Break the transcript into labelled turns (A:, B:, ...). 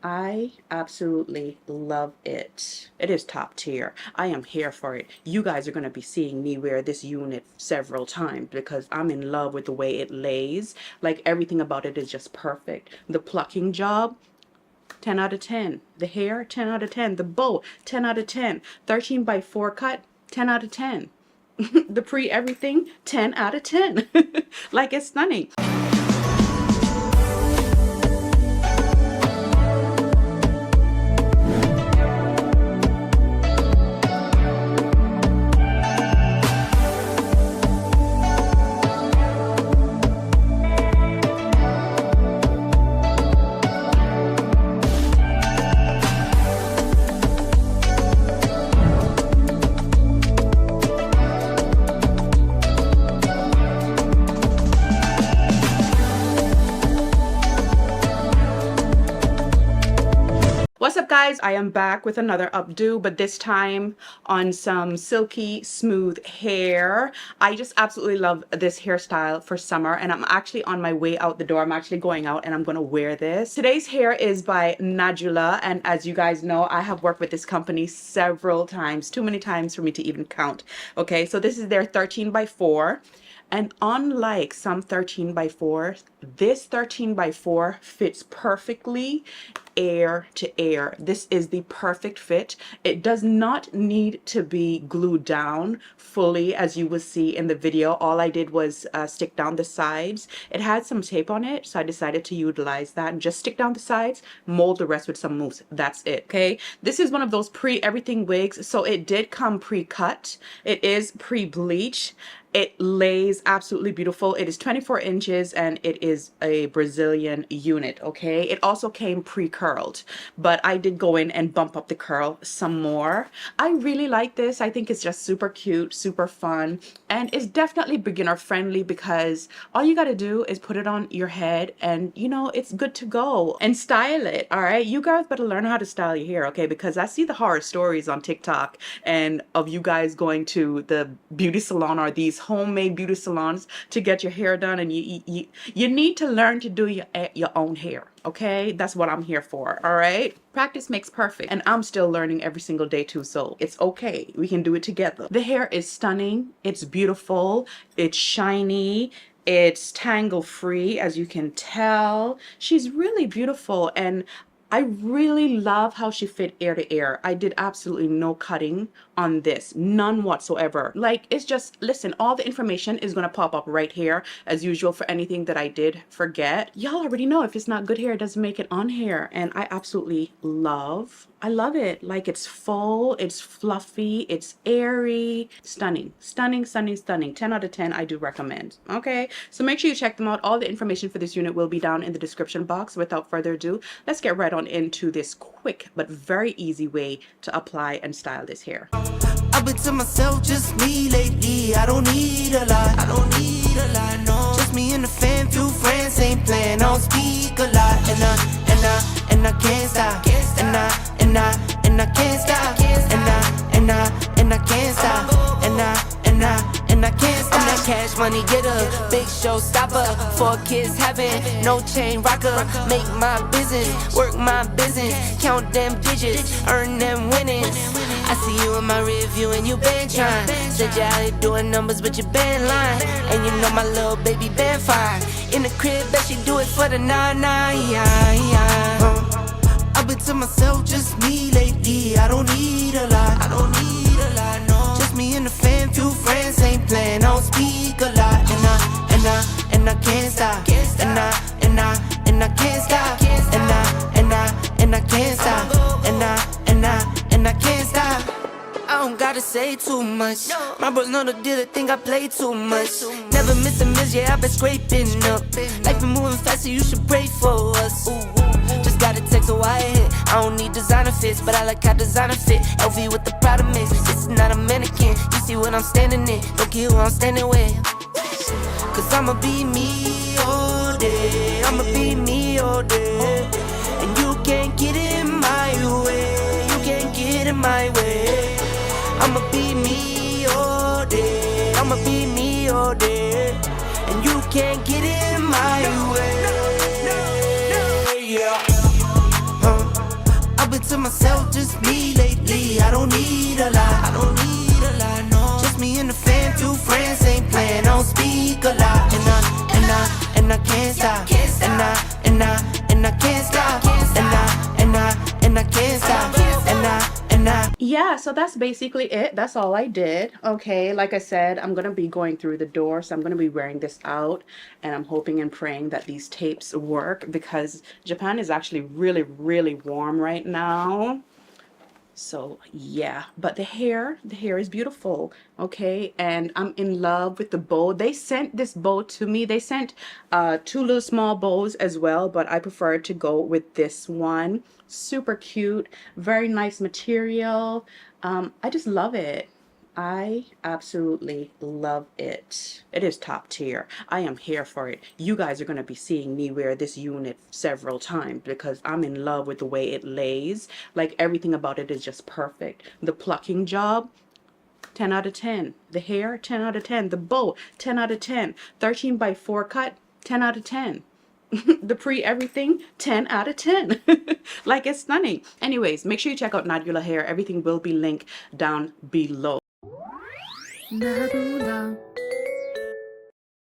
A: I absolutely love it. It is top tier. I am here for it. You guys are going to be seeing me wear this unit several times because I'm in love with the way it lays. Like, everything about it is just perfect. The plucking job, 10 out of 10. The hair, 10 out of 10. The bow, 10 out of 10. 13 by 4 cut, 10 out of 10. The pre-everything, 10 out of 10. Like, it's stunning. What's up, guys? I am back with another updo, but this time on some silky smooth hair. I just absolutely love this hairstyle for summer, and I'm actually on my way out the door. I'm actually going out and I'm gonna wear this. Today's hair is by Nadula, and as you guys know, I have worked with this company several times, too many times for me to even count. Okay, so this is their 13 by 4. And unlike some 13 by 4, this 13 by 4 fits perfectly air to air. This is the perfect fit. It does not need to be glued down fully, as you will see in the video. All I did was stick down the sides. It had some tape on it, so I decided to utilize that and just stick down the sides, mold the rest with some mousse. That's it. Okay, this is one of those pre-everything wigs, so it did come pre-cut. It is pre-bleached. It lays absolutely beautiful. It is 24 inches and it is a Brazilian unit, okay? It also came pre-curled, but I did go in and bump up the curl some more. I really like this. I think it's just super cute, super fun, and it's definitely beginner friendly because all you gotta do is put it on your head and, you know, it's good to go. And style it, all right? You guys better learn how to style your hair, okay? Because I see the horror stories on TikTok and of you guys going to the beauty salon or these homemade beauty salons to get your hair done, and you need to learn to do your own hair, okay? That's what I'm here for, all right? Practice makes perfect, and I'm still learning every single day too, so it's okay. We can do it together. The hair is stunning. It's beautiful. It's shiny. It's tangle free, as you can tell. She's really beautiful, and I really love how she fit ear to ear. I did absolutely no cutting on this, none whatsoever. Like, it's just, listen, all the information is gonna pop up right here as usual for anything that I did forget. Y'all already know if it's not good hair, it doesn't make it on hair, and I absolutely I love it. Like, it's full, it's fluffy, it's airy, stunning, stunning, stunning, stunning. 10 out of 10, I do recommend. Okay, so make sure you check them out. All the information for this unit will be down in the description box. Without further ado, let's get right on into this quick but very easy way to apply and style this hair.
B: I've been to myself, just me lately. I don't need a lot, I don't need a lot, no. Just me and the fam, few friends ain't playing, I don't speak a lot. And I can't stop, and I can't stop, and I can't stop, and I can't stop. I'm that cash money getter, big show stopper, 4 kids having, no chain rocker. Make my business, work my business, count them digits, earn them winnings. I see you in my rear view and you been trying. Said you out here doing numbers but you been lying. And you know my little baby been fine. In the crib, bet she do it for the 9-9. I've been to myself, just me lately. I don't need a lot, I don't need a lot, no. Just me and the fam, few friends ain't playing, I don't speak a lot. And I can't stop, and I can't stop, and I can't stop, and I can't stop. I don't gotta say too much. My bros know the deal, they think I play too much. Never miss a miss, yeah, I've been scraping up. Life been moving fast, so you should pray for us. Just gotta text a wire hit. I don't need designer fits, but I like how designer fit. LV with the Prada mix, this is not a mannequin. You see what I'm standing in, don't care who I'm standing with. Cause I'ma be me all day, I'ma be me all day. And you can't get in my way, you can't get in my way. I'ma be me all day, I'ma be me all day. And you can't get in my way. Yeah. myself, just me lately. I don't need a lot, I don't need a lot, no. Just me and the fam, two friends, ain't playing, don't speak a lot. And I can't stop, and I can't stop, and I can't stop, and I.
A: Yeah, so that's basically it. That's all I did. Okay, like I said, I'm gonna be going through the door, so I'm gonna be wearing this out, and I'm hoping and praying that these tapes work because Japan is actually really, really warm right now. So yeah, but the hair is beautiful. Okay, and I'm in love with the bow. They sent this bow to me. They sent two little small bows as well, but I prefer to go with this one. Super cute, very nice material. I just love it. I absolutely love it. It is top tier. I am here for it. You guys are going to be seeing me wear this unit several times because I'm in love with the way it lays. Like everything about it is just perfect. The plucking job, 10 out of 10. The hair, 10 out of 10. The bow, 10 out of 10. 13 by 4 cut, 10 out of 10. The pre-everything, 10 out of 10. Like, it's stunning. Anyways, make sure you check out Nadula Hair. Everything will be linked down below.
B: Nadula,